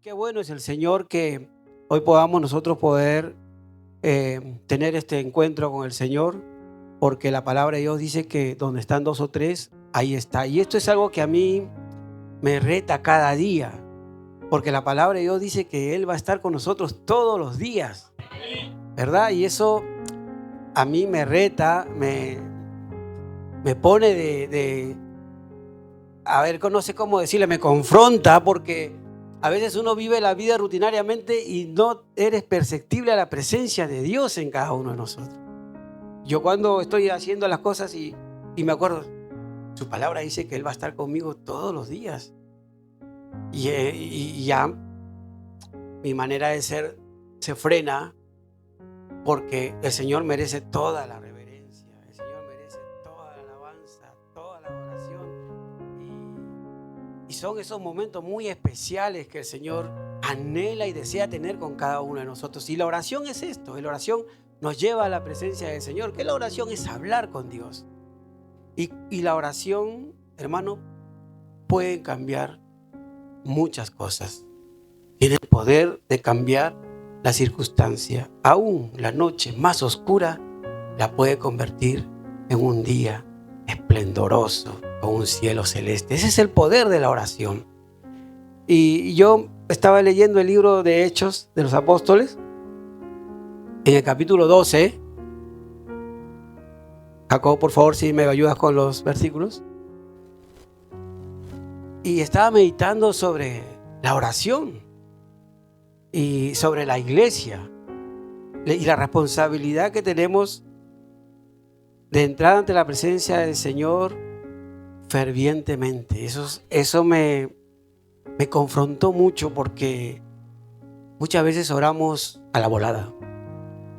Qué bueno es el Señor que hoy podamos nosotros poder tener este encuentro con el Señor, porque la palabra de Dios dice que donde están dos o tres, ahí está. Y esto es algo que a mí me reta cada día, porque la palabra de Dios dice que Él va a estar con nosotros todos los días, ¿verdad? Y eso a mí me reta, me pone a ver, no sé cómo decirle, me confronta, porque a veces uno vive la vida rutinariamente y no eres perceptible a la presencia de Dios en cada uno de nosotros. Yo cuando estoy haciendo las cosas y me acuerdo, su palabra dice que Él va a estar conmigo todos los días. Y ya mi manera de ser se frena, porque el Señor merece toda la reverencia, el Señor merece toda la alabanza, toda la adoración. Y son esos momentos muy especiales que el Señor anhela y desea tener con cada uno de nosotros. Y la oración es esto, la oración nos lleva a la presencia del Señor, que la oración es hablar con Dios. Y la oración, hermano, puede cambiar muchas cosas. Tiene el poder de cambiar la circunstancia. Aún la noche más oscura la puede convertir en un día esplendoroso, con un cielo celeste. Ese es el poder de la oración. Y yo estaba leyendo el libro de Hechos de los Apóstoles, en el capítulo 12. Jacob, por favor, si me ayudas con los versículos. Y estaba meditando sobre la oración y sobre la iglesia y la responsabilidad que tenemos de entrar ante la presencia del Señor fervientemente. Eso me confrontó mucho, porque muchas veces oramos a la volada.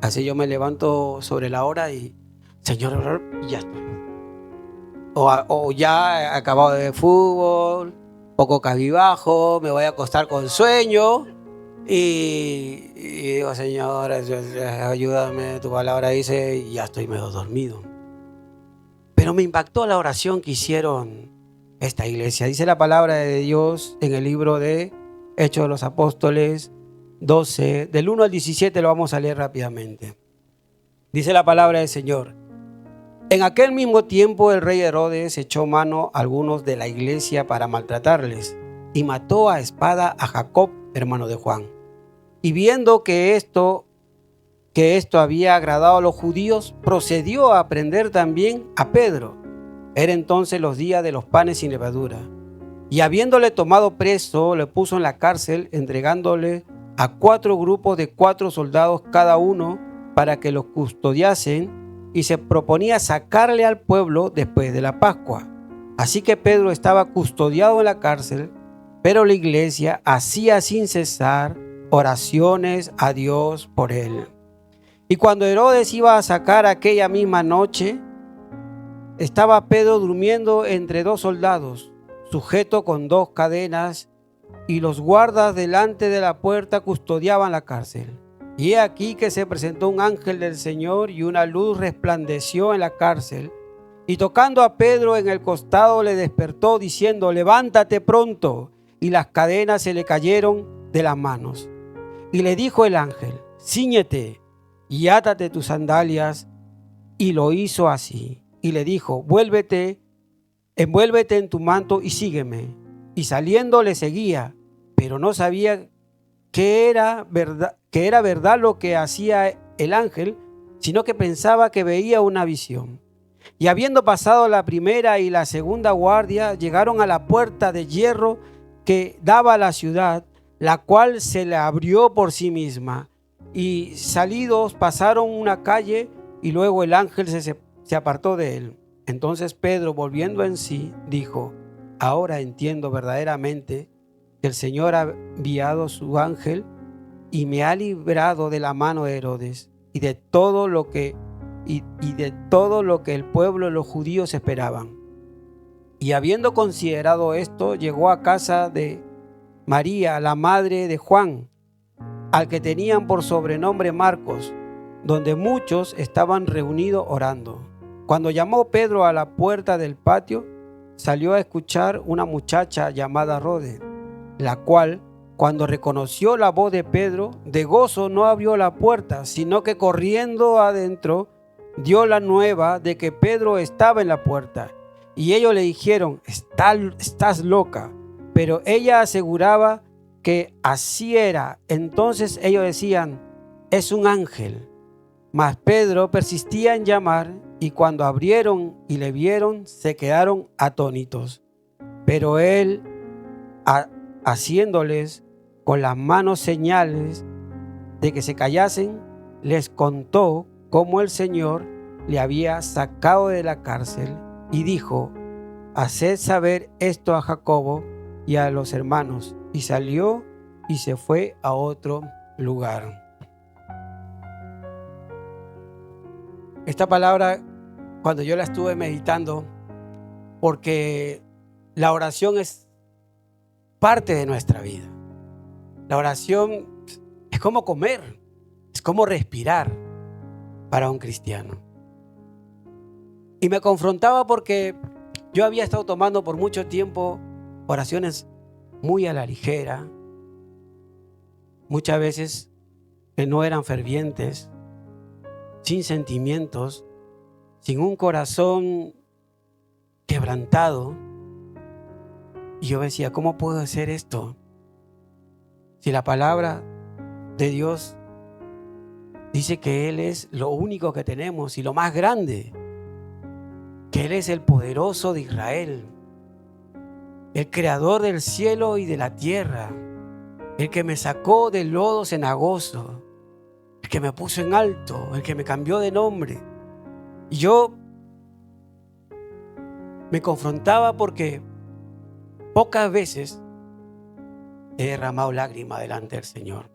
Así yo me levanto sobre la hora y Señor, y ya estoy. O ya he acabado de fútbol, poco cabizbajo, me voy a acostar con sueño y digo, Señor, ayúdame, tu palabra dice, y ya estoy medio dormido. Pero me impactó la oración que hicieron esta iglesia. Dice la palabra de Dios en el libro de Hechos de los Apóstoles 12, del 1 al 17, lo vamos a leer rápidamente. Dice la palabra del Señor: en aquel mismo tiempo el rey Herodes echó mano a algunos de la iglesia para maltratarles y mató a espada a Jacob, hermano de Juan. Y viendo que esto había agradado a los judíos, procedió a prender también a Pedro. Era entonces los días de los panes sin levadura. Y habiéndole tomado preso, le puso en la cárcel, entregándole a 4 grupos de 4 soldados cada uno para que los custodiasen, y se proponía sacarle al pueblo después de la Pascua. Así que Pedro estaba custodiado en la cárcel, pero la iglesia hacía sin cesar oraciones a Dios por él. Y cuando Herodes iba a sacar aquella misma noche, estaba Pedro durmiendo entre 2 soldados, sujeto con 2 cadenas, y los guardas delante de la puerta custodiaban la cárcel. Y he aquí que se presentó un ángel del Señor, y una luz resplandeció en la cárcel, y tocando a Pedro en el costado le despertó, diciendo: levántate pronto. Y las cadenas se le cayeron de las manos. Y le dijo el ángel: cíñete y átate tus sandalias. Y lo hizo así. Y le dijo: envuélvete en tu manto y sígueme. Y saliendo le seguía, pero no sabía que era verdad lo que hacía el ángel, sino que pensaba que veía una visión. Y habiendo pasado la primera y la segunda guardia, llegaron a la puerta de hierro que daba a la ciudad, la cual se le abrió por sí misma. Y salidos pasaron una calle, y luego el ángel se apartó de él. Entonces Pedro, volviendo en sí, dijo: ahora entiendo verdaderamente que el Señor ha enviado su ángel y me ha librado de la mano de Herodes y de todo lo que el pueblo y los judíos esperaban. Y habiendo considerado esto, llegó a casa de María, la madre de Juan, al que tenían por sobrenombre Marcos, donde muchos estaban reunidos orando. Cuando llamó Pedro a la puerta del patio, salió a escuchar una muchacha llamada Rode, la cual cuando reconoció la voz de Pedro, de gozo no abrió la puerta, sino que corriendo adentro dio la nueva de que Pedro estaba en la puerta. Y ellos le dijeron: estás loca. Pero ella aseguraba que así era. Entonces ellos decían: es un ángel. Mas Pedro persistía en llamar, y cuando abrieron y le vieron, se quedaron atónitos. Pero él, haciéndoles con las manos señales de que se callasen, les contó cómo el Señor le había sacado de la cárcel, y dijo: haced saber esto a Jacobo y a los hermanos. Y salió y se fue a otro lugar. Esta palabra, cuando yo la estuve meditando, porque la oración es parte de nuestra vida. La oración es como comer, es como respirar para un cristiano. Y me confrontaba porque yo había estado tomando por mucho tiempo oraciones muy a la ligera, muchas veces que no eran fervientes, sin sentimientos, sin un corazón quebrantado. Y yo decía: ¿cómo puedo hacer esto? Si la palabra de Dios dice que Él es lo único que tenemos y lo más grande, que Él es el poderoso de Israel, el creador del cielo y de la tierra, el que me sacó del lodo cenagoso, el que me puso en alto, el que me cambió de nombre. Y yo me confrontaba porque pocas veces he derramado lágrimas delante del Señor.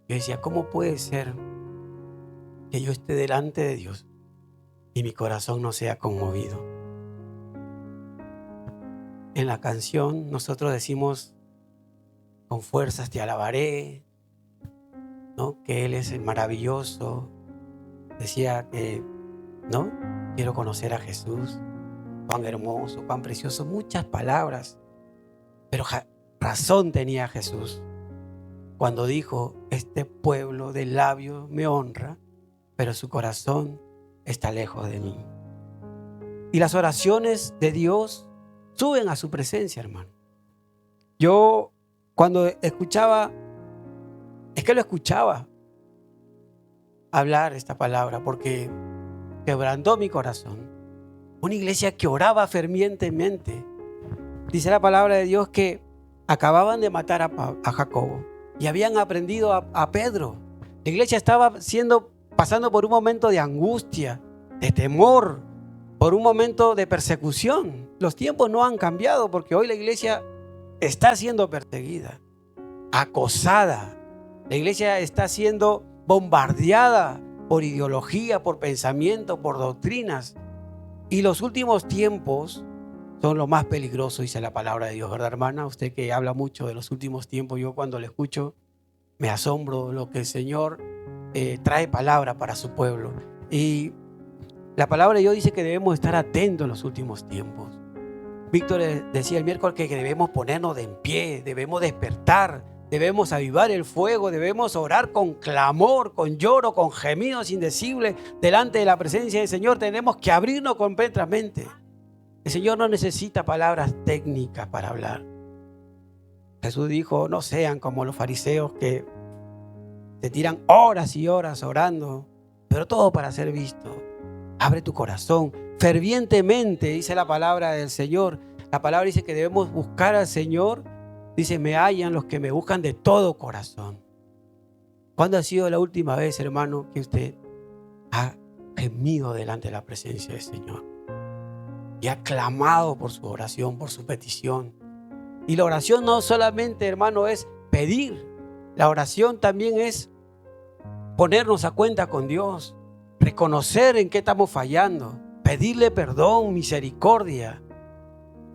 Yo decía: ¿cómo puede ser que yo esté delante de Dios y mi corazón no sea conmovido? En la canción nosotros decimos: con fuerzas te alabaré, ¿no? Que Él es el maravilloso. Decía que, ¿no? Quiero conocer a Jesús, cuán hermoso, cuán precioso, muchas palabras. Pero razón tenía Jesús cuando dijo: este pueblo de labios me honra, pero su corazón está lejos de mí. Y las oraciones de Dios suben a su presencia, hermano. Yo cuando escuchaba, es que lo escuchaba hablar esta palabra porque quebrantó mi corazón. Una iglesia que oraba fervientemente. Dice la palabra de Dios que acababan de matar a Jacobo y habían aprendido a Pedro. La iglesia estaba pasando por un momento de angustia, de temor, por un momento de persecución. Los tiempos no han cambiado porque hoy la iglesia está siendo perseguida, acosada. La iglesia está siendo bombardeada por ideología, por pensamiento, por doctrinas. Y los últimos tiempos son lo más peligroso, dice la palabra de Dios, ¿verdad, hermana? Usted que habla mucho de los últimos tiempos, yo cuando le escucho me asombro lo que el Señor trae palabra para su pueblo. Y la palabra de Dios dice que debemos estar atentos en los últimos tiempos. Víctor decía el miércoles que debemos ponernos de en pie, debemos despertar, debemos avivar el fuego, debemos orar con clamor, con lloro, con gemidos indecibles delante de la presencia del Señor. Tenemos que abrirnos completamente. El Señor no necesita palabras técnicas para hablar. Jesús dijo: no sean como los fariseos que se tiran horas y horas orando, pero todo para ser visto. Abre tu corazón fervientemente, dice la palabra del Señor. La palabra dice que debemos buscar al Señor. Dice: me hallan los que me buscan de todo corazón. ¿Cuándo ha sido la última vez, hermano, que usted ha gemido delante de la presencia del Señor y ha clamado por su oración, por su petición? Y la oración no solamente, hermano, es pedir. La oración también es ponernos a cuenta con Dios, reconocer en qué estamos fallando, pedirle perdón, misericordia.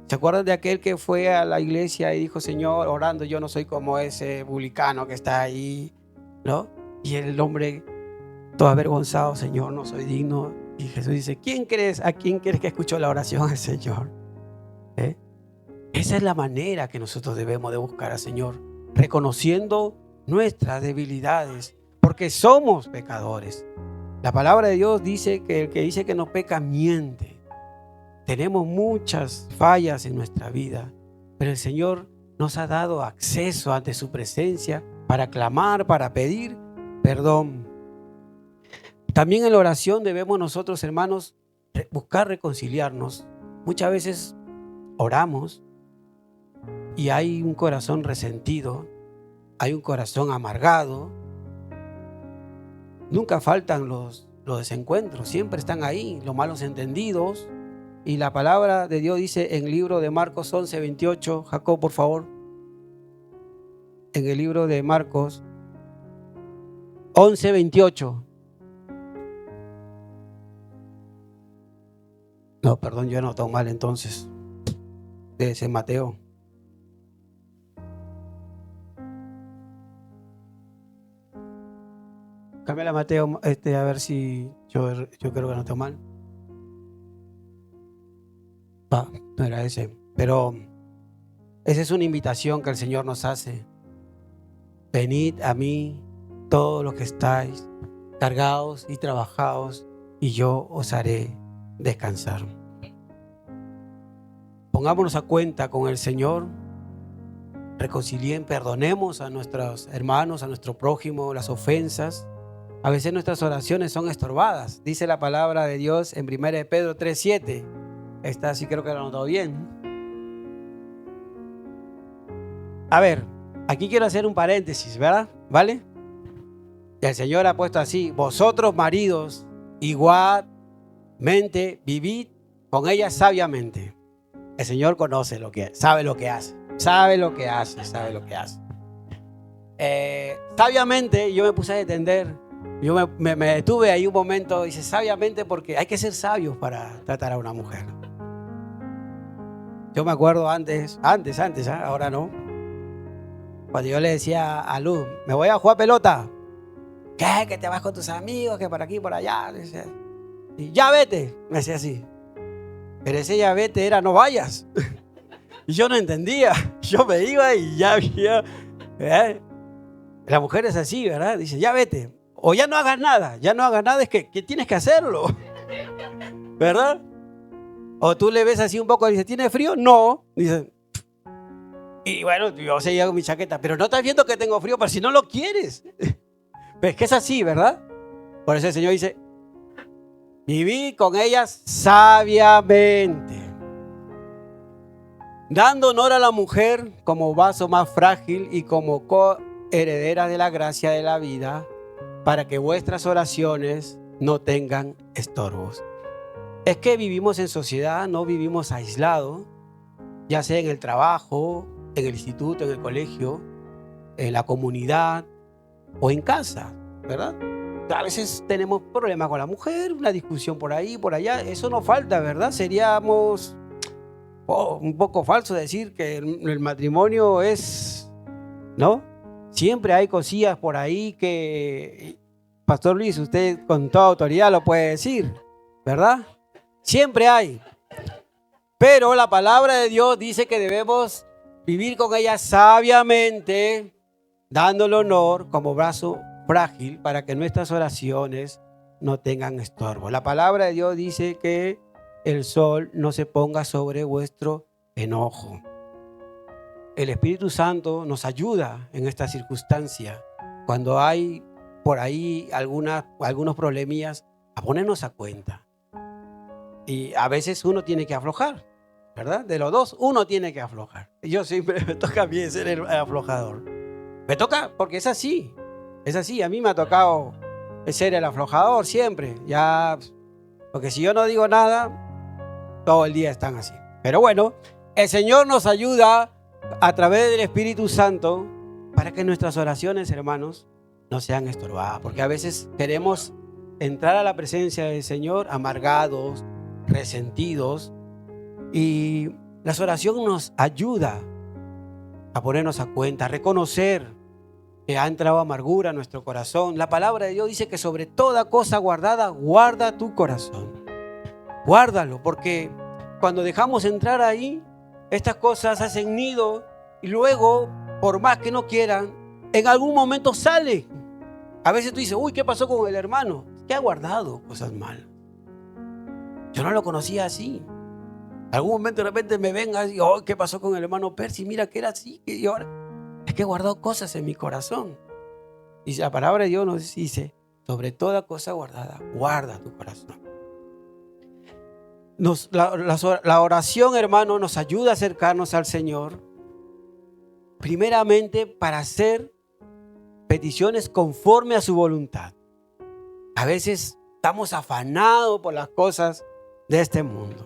¿Se acuerdan de aquel que fue a la iglesia y dijo: Señor, orando, yo no soy como ese publicano que está ahí, ¿no? Y el hombre todo avergonzado: Señor, no soy digno. Y Jesús dice: ¿a quién crees que escuchó la oración del Señor? Esa es la manera que nosotros debemos de buscar al Señor. reconociendo nuestras debilidades, porque somos pecadores. La palabra de Dios dice que el que dice que no peca miente. Tenemos muchas fallas en nuestra vida, pero el Señor nos ha dado acceso ante su presencia para clamar, para pedir perdón. También en la oración debemos nosotros, hermanos, buscar reconciliarnos. Muchas veces oramos y hay un corazón resentido, hay un corazón amargado. Nunca faltan los desencuentros, siempre están ahí, los malos entendidos. Y la palabra de Dios dice en el libro de Marcos 11:28, Jacob, por favor. En el libro de Marcos 11:28. No, perdón, yo he anotado mal entonces. Debe ser Mateo. Cámbiala a Mateo, a ver si yo creo que anoté mal. No era ese. Pero esa es una invitación que el Señor nos hace. Venid a mí, todos los que estáis cargados y trabajados, y yo os haré descansar. Pongámonos a cuenta con el Señor, reconcilien, perdonemos a nuestros hermanos, a nuestro prójimo, las ofensas. A veces nuestras oraciones son estorbadas. Dice la palabra de Dios en 1 de Pedro 3:7. Esta sí creo que lo he notado bien. A ver, aquí quiero hacer un paréntesis, ¿verdad? ¿Vale? Y el Señor ha puesto así: vosotros maridos, igualmente vivid con ella sabiamente. El Señor conoce lo que, sabe lo que hace. Sabe lo que hace. Sabiamente yo me puse a detender. Yo me detuve ahí un momento. Dice sabiamente porque hay que ser sabios para tratar a una mujer. Yo me acuerdo antes, ahora no. Cuando yo le decía a Luz, me voy a jugar pelota. ¿Qué? Que te vas con tus amigos, que por aquí, por allá. Y ya vete, me decía así. Pero ese ya vete era no vayas. Y yo no entendía. Yo me iba y ya había. La mujer es así, ¿verdad? Dice, ya vete. O ya no hagas nada. Ya no hagas nada, es que tienes que hacerlo. ¿Verdad? O tú le ves así un poco y dices, ¿tiene frío? No. Dice, y bueno, yo seguía con mi chaqueta. Pero no estás viendo que tengo frío, pero si no lo quieres. Pues que es así, ¿verdad? Por eso el Señor dice, viví con ellas sabiamente, dando honor a la mujer como vaso más frágil y como coheredera de la gracia de la vida, para que vuestras oraciones no tengan estorbos. Es que vivimos en sociedad, no vivimos aislados, ya sea en el trabajo, en el instituto, en el colegio, en la comunidad o en casa, ¿verdad? A veces tenemos problemas con la mujer, una discusión por ahí, por allá. Eso no falta, ¿verdad? Seríamos un poco falso decir que el matrimonio es, ¿no? Siempre hay cosillas por ahí que, Pastor Luis, usted con toda autoridad lo puede decir, ¿verdad? Siempre hay. Pero la palabra de Dios dice que debemos vivir con ella sabiamente, dándole honor como brazo frágil para que nuestras oraciones no tengan estorbo. La palabra de Dios dice que el sol no se ponga sobre vuestro enojo. El Espíritu Santo nos ayuda en esta circunstancia. Cuando hay por ahí algunos problemillas, a ponernos a cuenta. Y a veces uno tiene que aflojar, ¿verdad? De los dos, uno tiene que aflojar. Yo siempre me toca a mí ser el aflojador. Me toca porque es así. Es así, a mí me ha tocado ser el aflojador siempre. Ya, porque si yo no digo nada, todo el día están así. Pero bueno, el Señor nos ayuda a través del Espíritu Santo para que nuestras oraciones, hermanos, no sean estorbadas. Porque a veces queremos entrar a la presencia del Señor amargados, resentidos. Y la oración nos ayuda a ponernos a cuenta, a reconocer que ha entrado amargura en nuestro corazón. La palabra de Dios dice que sobre toda cosa guardada, guarda tu corazón. Guárdalo, porque cuando dejamos entrar ahí, estas cosas hacen nido y luego por más que no quieran, en algún momento sale. A veces tú dices, uy, ¿qué pasó con el hermano? Que ha guardado cosas malas. Yo no lo conocía así. Algún momento de repente me venga y digo, oh, ¿qué pasó con el hermano Percy? Mira que era así. Y ahora es que he guardado cosas en mi corazón. Y la palabra de Dios nos dice, sobre toda cosa guardada, guarda tu corazón. La oración, hermano, nos ayuda a acercarnos al Señor. Primeramente para hacer peticiones conforme a su voluntad. A veces estamos afanados por las cosas de este mundo.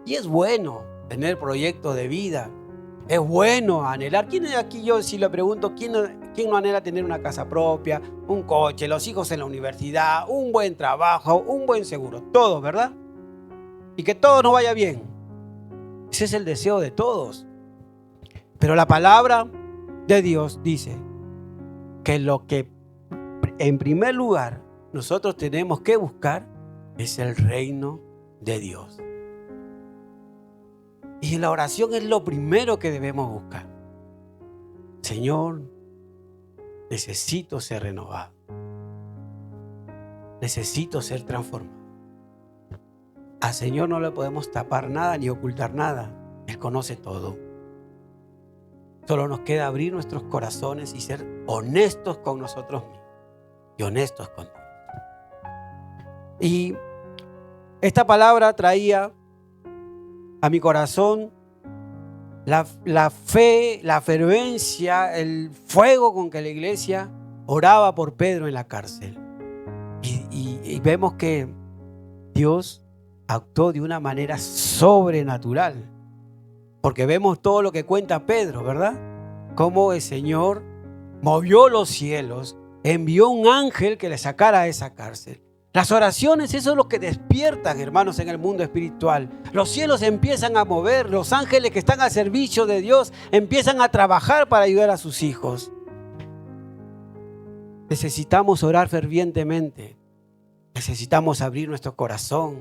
Y es bueno tener proyectos de vida. Es bueno anhelar. ¿Quién de aquí, yo si le pregunto, quién no anhela tener una casa propia, un coche, los hijos en la universidad, un buen trabajo, un buen seguro? Todos, ¿verdad? Y que todo nos vaya bien. Ese es el deseo de todos. Pero la palabra de Dios dice que lo que en primer lugar nosotros tenemos que buscar es el reino de Dios. Y la oración es lo primero que debemos buscar. Señor, necesito ser renovado. Necesito ser transformado. Al Señor no le podemos tapar nada ni ocultar nada. Él conoce todo. Solo nos queda abrir nuestros corazones y ser honestos con nosotros mismos y honestos con Dios. Y esta palabra traía a mi corazón la fe, la fervencia, el fuego con que la iglesia oraba por Pedro en la cárcel. Y vemos que Dios actuó de una manera sobrenatural. Porque vemos todo lo que cuenta Pedro, ¿verdad? Cómo el Señor movió los cielos, envió un ángel que le sacara a esa cárcel. Las oraciones, eso es lo que despiertan, hermanos, en el mundo espiritual. Los cielos empiezan a mover, los ángeles que están al servicio de Dios empiezan a trabajar para ayudar a sus hijos. Necesitamos orar fervientemente. Necesitamos abrir nuestro corazón.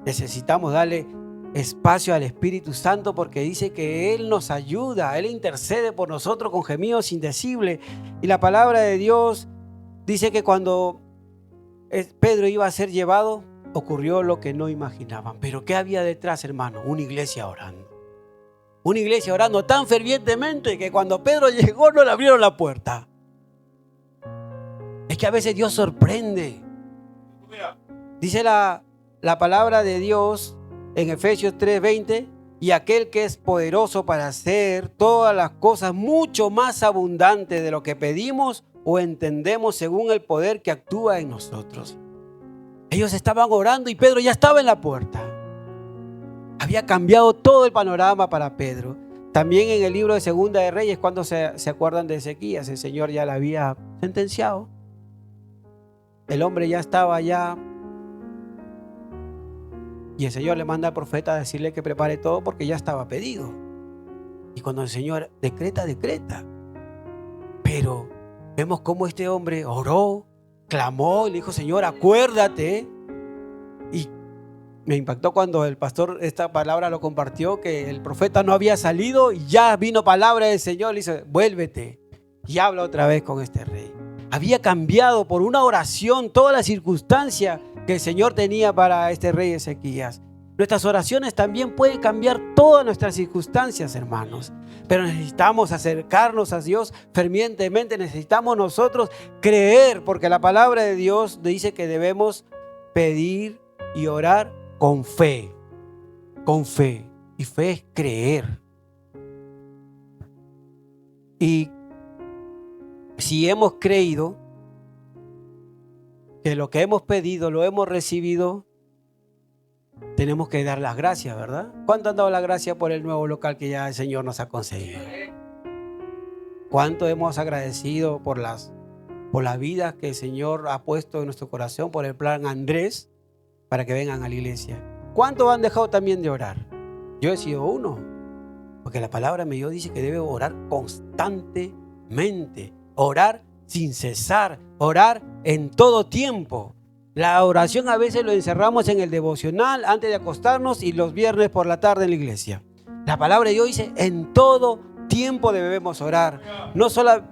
Necesitamos darle espacio al Espíritu Santo porque dice que Él nos ayuda, Él intercede por nosotros con gemidos indecibles. Y la palabra de Dios dice que cuando Pedro iba a ser llevado, ocurrió lo que no imaginaban. Pero ¿qué había detrás, hermano? Una iglesia orando. Una iglesia orando tan fervientemente que cuando Pedro llegó no le abrieron la puerta. Es que a veces Dios sorprende. Dice la palabra de Dios en Efesios 3:20, y aquel que es poderoso para hacer todas las cosas mucho más abundantes de lo que pedimos o entendemos según el poder que actúa en nosotros. Ellos estaban orando y Pedro ya estaba en la puerta. Había cambiado todo el panorama para Pedro. También en el libro de Segunda de Reyes, cuando se acuerdan de Ezequías, el Señor ya la había sentenciado. El hombre ya estaba allá. Y el Señor le manda al profeta a decirle que prepare todo porque ya estaba pedido. Y cuando el Señor decreta, decreta. Pero vemos cómo este hombre oró, clamó y le dijo, Señor, acuérdate. Y me impactó cuando el pastor esta palabra lo compartió, que el profeta no había salido y ya vino palabra del Señor. Le dice, vuélvete y habla otra vez con este rey. Había cambiado por una oración toda la circunstancia que el Señor tenía para este rey Ezequías. Nuestras oraciones también pueden cambiar todas nuestras circunstancias, hermanos. Pero necesitamos acercarnos a Dios fervientemente. Necesitamos nosotros creer, porque la palabra de Dios dice que debemos pedir y orar con fe. Con fe. Y fe es creer. Y si hemos creído que lo que hemos pedido lo hemos recibido, tenemos que dar las gracias, ¿verdad? ¿Cuánto han dado la gracia por el nuevo local que ya el Señor nos ha concedido? ¿Cuánto hemos agradecido por las vidas que el Señor ha puesto en nuestro corazón, por el plan Andrés, para que vengan a la iglesia? ¿Cuánto han dejado también de orar? Yo he sido uno, porque la palabra me dice que debe orar constantemente, orar sin cesar, orar en todo tiempo. La oración a veces lo encerramos en el devocional antes de acostarnos y los viernes por la tarde en la iglesia. La palabra de Dios dice en todo tiempo debemos orar. No solo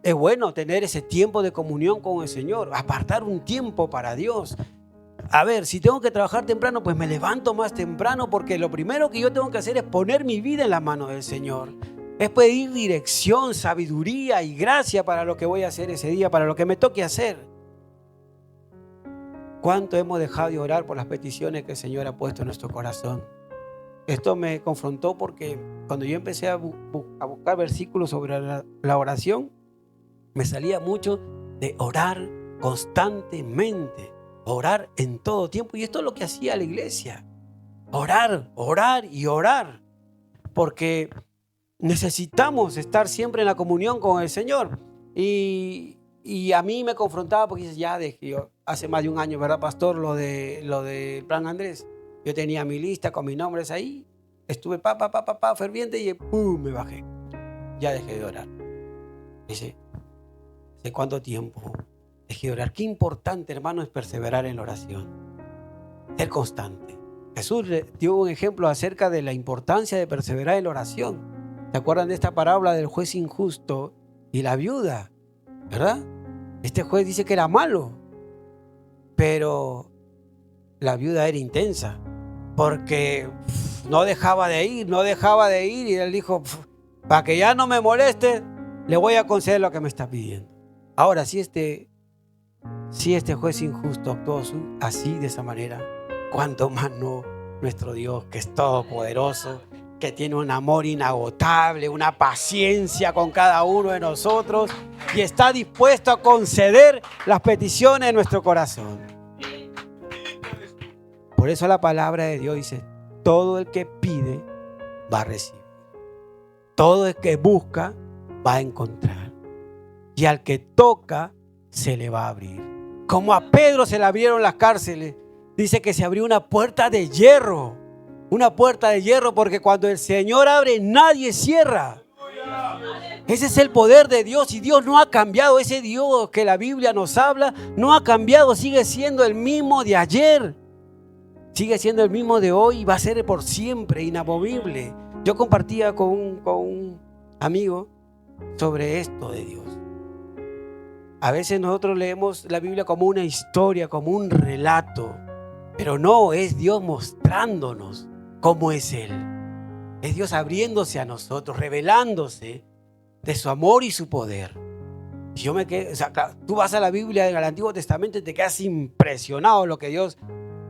es bueno tener ese tiempo de comunión con el Señor, apartar un tiempo para Dios. A ver, si tengo que trabajar temprano, pues me levanto más temprano, porque lo primero que yo tengo que hacer es poner mi vida en la mano del Señor. Es pedir dirección, sabiduría y gracia para lo que voy a hacer ese día, para lo que me toque hacer. ¿Cuánto hemos dejado de orar por las peticiones que el Señor ha puesto en nuestro corazón? Esto me confrontó porque cuando yo empecé a buscar versículos sobre la oración, me salía mucho de orar constantemente, orar en todo tiempo. Y esto es lo que hacía la iglesia: orar, orar y orar, porque necesitamos estar siempre en la comunión con el Señor. Y a mí me confrontaba porque dices, ya dejé yo, hace más de un año, ¿verdad, pastor? Lo de Plan Andrés. Yo tenía mi lista con mis nombres ahí, estuve ferviente y ¡pum! Me bajé. Ya dejé de orar. Dice, ¿hace cuánto tiempo dejé de orar? Qué importante, hermano, es perseverar en la oración, ser constante. Jesús dio un ejemplo acerca de la importancia de perseverar en la oración. ¿Se acuerdan de esta parábola del juez injusto y la viuda? ¿Verdad? Este juez dice que era malo, pero la viuda era intensa, porque no dejaba de ir, y él dijo, para que ya no me moleste, le voy a conceder lo que me está pidiendo. Ahora, si este juez injusto actuó así, de esa manera, ¿cuánto más no nuestro Dios, que es todopoderoso, que tiene un amor inagotable, una paciencia con cada uno de nosotros y está dispuesto a conceder las peticiones de nuestro corazón? Por eso la palabra de Dios dice, todo el que pide va a recibir, todo el que busca va a encontrar, y al que toca se le va a abrir. Como a Pedro se le abrieron las cárceles, dice que se abrió una puerta de hierro, porque cuando el Señor abre, nadie cierra. Ese es el poder de Dios, y Dios no ha cambiado. Ese Dios que la Biblia nos habla no ha cambiado, sigue siendo el mismo de ayer, sigue siendo el mismo de hoy y va a ser por siempre, inamovible. Yo compartía con un amigo sobre esto de Dios. A veces nosotros leemos la Biblia como una historia, como un relato, pero no, es Dios mostrándonos cómo es Él. Es Dios abriéndose a nosotros, revelándose de su amor y su poder. Yo me quedé, tú vas a la Biblia del Antiguo Testamento y te quedas impresionado de lo que Dios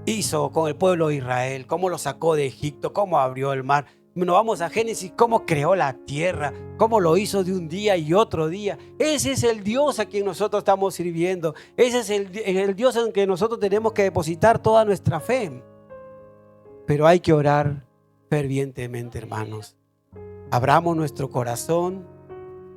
hizo con el pueblo de Israel, cómo lo sacó de Egipto, cómo abrió el mar. Nos vamos a Génesis, cómo creó la tierra, cómo lo hizo de un día y otro día. Ese es el Dios a quien nosotros estamos sirviendo. Ese es el Dios en que nosotros tenemos que depositar toda nuestra fe. Pero hay que orar fervientemente, hermanos. Abramos nuestro corazón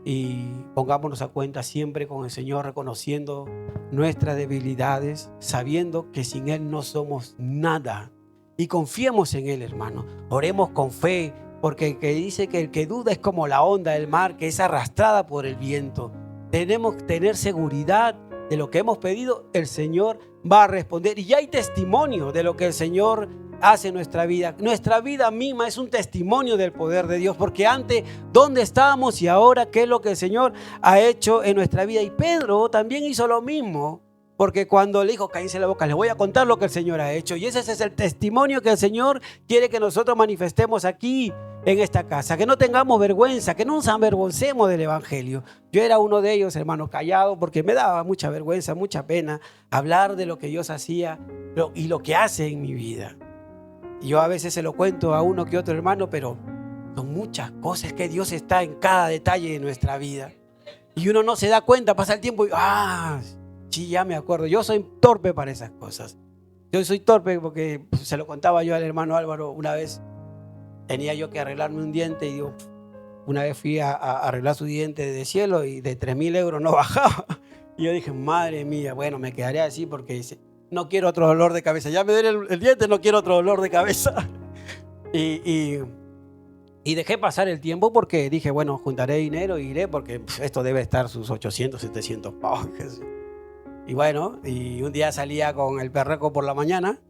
y pongámonos a cuenta siempre con el Señor, reconociendo nuestras debilidades, sabiendo que sin Él no somos nada. Y confiemos en Él, hermano. Oremos con fe, porque el que dice que el que duda es como la onda del mar, que es arrastrada por el viento. Tenemos que tener seguridad de lo que hemos pedido, el Señor va a responder. Y ya hay testimonio de lo que el Señor hace en nuestra vida. Nuestra vida misma es un testimonio del poder de Dios, porque antes, ¿dónde estábamos? Y ahora, ¿qué es lo que el Señor ha hecho en nuestra vida? Y Pedro también hizo lo mismo, porque cuando le dijo, cállense la boca, les voy a contar lo que el Señor ha hecho. Y ese es el testimonio que el Señor quiere que nosotros manifestemos aquí en esta casa. Que no tengamos vergüenza, que no nos avergoncemos del Evangelio. Yo era uno de ellos, hermano, callado, porque me daba mucha vergüenza, mucha pena hablar de lo que Dios hacía y lo que hace en mi vida. Y yo a veces se lo cuento a uno que otro hermano, pero son muchas cosas que Dios está en cada detalle de nuestra vida. Y uno no se da cuenta, pasa el tiempo y sí, ya me acuerdo. Yo soy torpe para esas cosas. Yo soy torpe porque se lo contaba yo al hermano Álvaro. Una vez tenía yo que arreglarme un diente y digo, una vez fui a arreglar su diente de cielo y de 3.000 euros no bajaba. Y yo dije, madre mía, bueno, me quedaré así porque dice, no quiero otro dolor de cabeza. Ya me duele el diente, no quiero otro dolor de cabeza. Y dejé pasar el tiempo porque dije, bueno, juntaré dinero y iré porque esto debe estar sus 800, 700 pavos. Y bueno, y un día salía con el perreco por la mañana,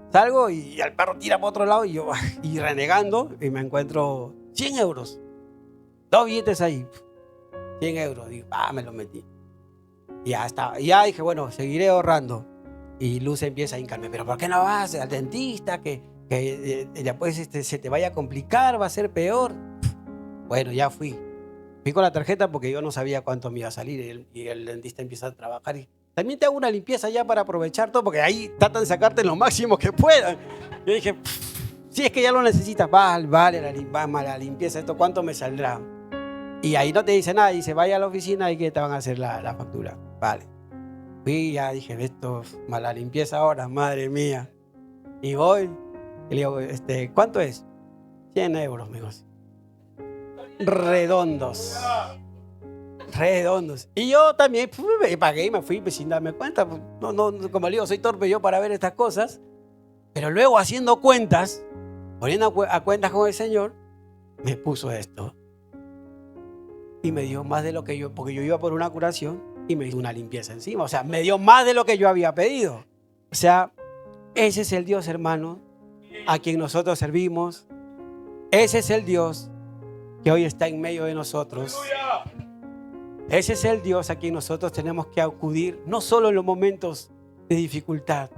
salgo y el perro tira por otro lado y yo, y renegando, y me encuentro 100 euros. 2 billetes ahí, 100 euros. Digo, me lo metí. Y ya estaba. Y ya dije, bueno, seguiré ahorrando. Y Luz empieza a hincarme, pero ¿por qué no vas al dentista? Que después se te vaya a complicar, va a ser peor. Bueno, ya fui. Fui con la tarjeta porque yo no sabía cuánto me iba a salir. Y el dentista empieza a trabajar. Y también te hago una limpieza ya para aprovechar todo, porque ahí tratan de sacarte lo máximo que puedan. Yo dije, si es que ya lo necesitas, vale, la limpieza, ¿esto cuánto me saldrá? Y ahí no te dice nada, dice, vaya a la oficina y que te van a hacer la factura. Vale. Fui, ya dije, esto, mala limpieza ahora, madre mía. Y voy, y le digo, ¿cuánto es? 100 euros, me dijo. Redondos. Y yo también me pagué y me fui sin darme cuenta. No, como le digo, soy torpe yo para ver estas cosas. Pero luego haciendo cuentas, poniendo a cuentas con el Señor, me puso esto. Y me dio más de lo que yo, porque yo iba por una curación y me dio una limpieza encima. O sea, me dio más de lo que yo había pedido. O sea, ese es el Dios, hermano, a quien nosotros servimos. Ese es el Dios que hoy está en medio de nosotros. Ese es el Dios a quien nosotros tenemos que acudir, no solo en los momentos de dificultad,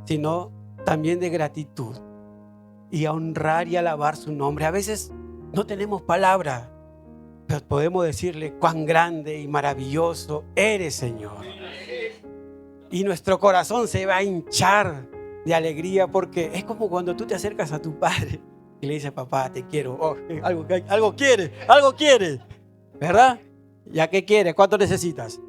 sino también de gratitud y a honrar y alabar su nombre. A veces no tenemos palabra, pero podemos decirle cuán grande y maravilloso eres, Señor. Y nuestro corazón se va a hinchar de alegría, porque es como cuando tú te acercas a tu padre y le dices, papá, te quiero. Oh, algo quiere, ¿verdad? ¿Ya qué quiere? ¿Cuánto necesitas?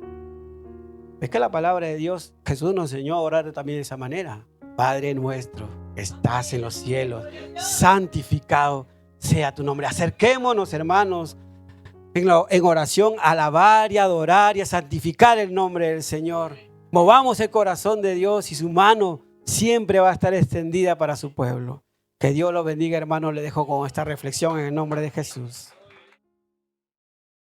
Es que la palabra de Dios, Jesús nos enseñó a orar también de esa manera. Padre nuestro, que estás en los cielos, santificado sea tu nombre. Acerquémonos, hermanos, en oración, a alabar y adorar y a santificar el nombre del Señor. Movamos el corazón de Dios y su mano siempre va a estar extendida para su pueblo. Que Dios lo bendiga, hermano. Le dejo con esta reflexión en el nombre de Jesús.